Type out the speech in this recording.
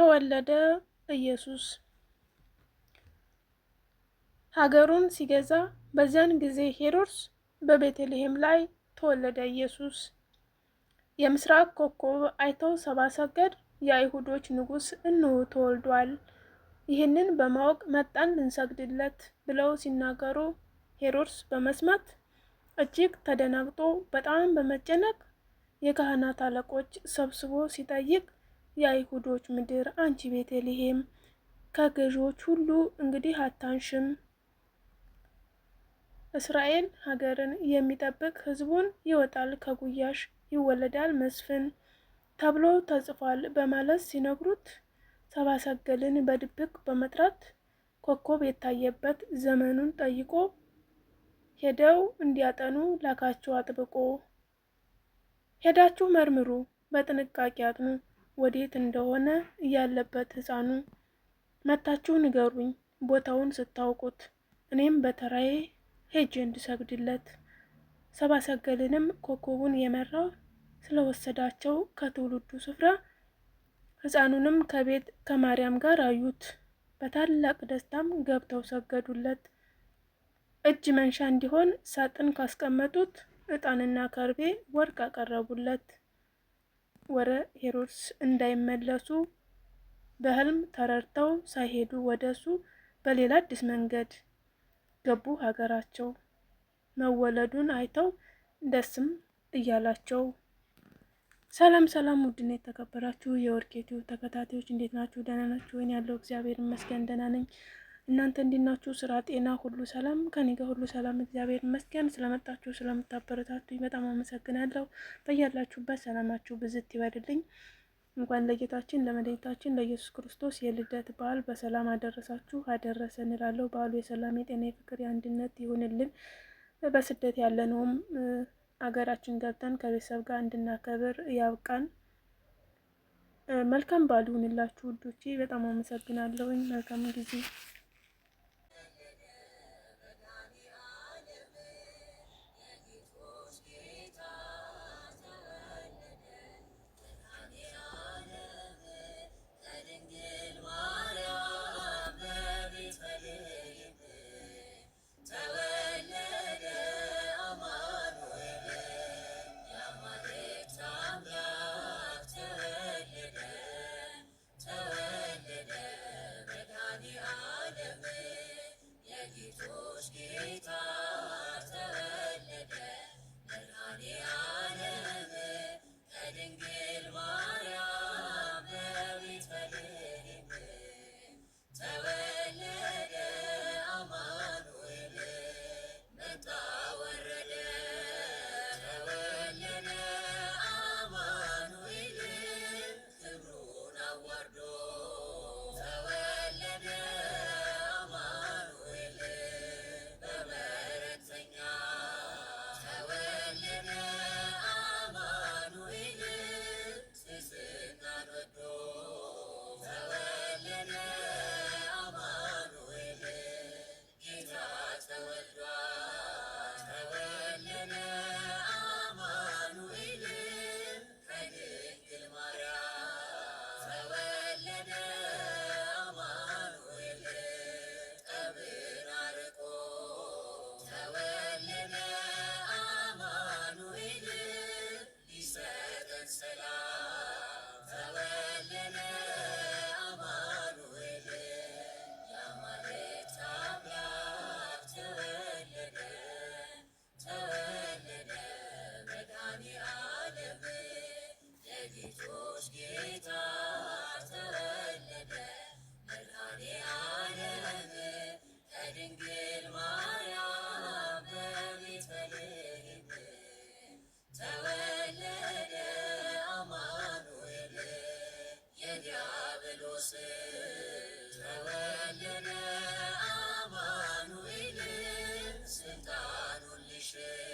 ተወለደ ኢየሱስ። ሀገሩን ሲገዛ በዚያን ጊዜ ሄሮድስ በቤተልሔም ላይ ተወለደ ኢየሱስ። የምስራቅ ኮከብ አይተው ሰብአ ሰገል የአይሁዶች ንጉሥ እነሆ ተወልዷል፣ ይህንን በማወቅ መጣን ልንሰግድለት ብለው ሲናገሩ ሄሮድስ በመስማት እጅግ ተደናግጦ በጣም በመጨነቅ የካህናት አለቆች ሰብስቦ ሲጠይቅ የአይሁዶች ምድር አንቺ ቤተልሔም ከገዢዎች ሁሉ እንግዲህ አታንሽም፣ እስራኤል ሀገርን የሚጠብቅ ሕዝቡን ይወጣል ከጉያሽ ይወለዳል መስፍን ተብሎ ተጽፏል በማለት ሲነግሩት ሰብአ ሰገልን በድብቅ በመጥራት ኮከብ የታየበት ዘመኑን ጠይቆ ሄደው እንዲያጠኑ ላካቸው አጥብቆ። ሄዳችሁ መርምሩ በጥንቃቄ አጥኑ፣ ወዴት እንደሆነ እያለበት ሕፃኑ መታችሁ ንገሩኝ ቦታውን ስታውቁት፣ እኔም በተራዬ ሄጄ እንድሰግድለት። ሰብአ ሰገልንም ኮከቡን የመራ ስለወሰዳቸው ከትውልዱ ስፍራ ሕፃኑንም ከቤት ከማርያም ጋር አዩት፣ በታላቅ ደስታም ገብተው ሰገዱለት። እጅ መንሻ እንዲሆን ሳጥን ካስቀመጡት ዕጣንና ከርቤ ወርቅ አቀረቡለት። ወደ ሄሮድስ እንዳይመለሱ በሕልም ተረድተው ሳይሄዱ ወደሱ በሌላ አዲስ መንገድ ገቡ ሀገራቸው። መወለዱን አይተው ደስም እያላቸው። ሰላም ሰላም! ውድና የተከበራችሁ የወርቄቱ ተከታታዮች እንዴት ናችሁ? ደህና ናችሁ ወይን? ያለው እግዚአብሔር ይመስገን ደህና ነኝ። እናንተ እንዴት ናችሁ? ስራ፣ ጤና ሁሉ ሰላም? ከኔ ጋር ሁሉ ሰላም እግዚአብሔር ይመስገን። ስለመጣችሁ ስለምታበረታቱኝ በጣም አመሰግናለሁ። በያላችሁበት ሰላማችሁ ብዝት ይበልልኝ። እንኳን ለጌታችን ለመድኃኒታችን ለኢየሱስ ክርስቶስ የልደት በዓል በሰላም አደረሳችሁ አደረሰን እላለሁ። በዓሉ የሰላም የጤና የፍቅር የአንድነት ይሁንልን። በስደት ያለነውም አገራችን ገብተን ከቤተሰብ ጋር እንድናከብር ያብቃን። መልካም በዓል ይሁንላችሁ ውዶቼ። በጣም አመሰግናለሁኝ። መልካም ጊዜ። ተወለደ አማኑኤል ስልጣኑን ሊሽር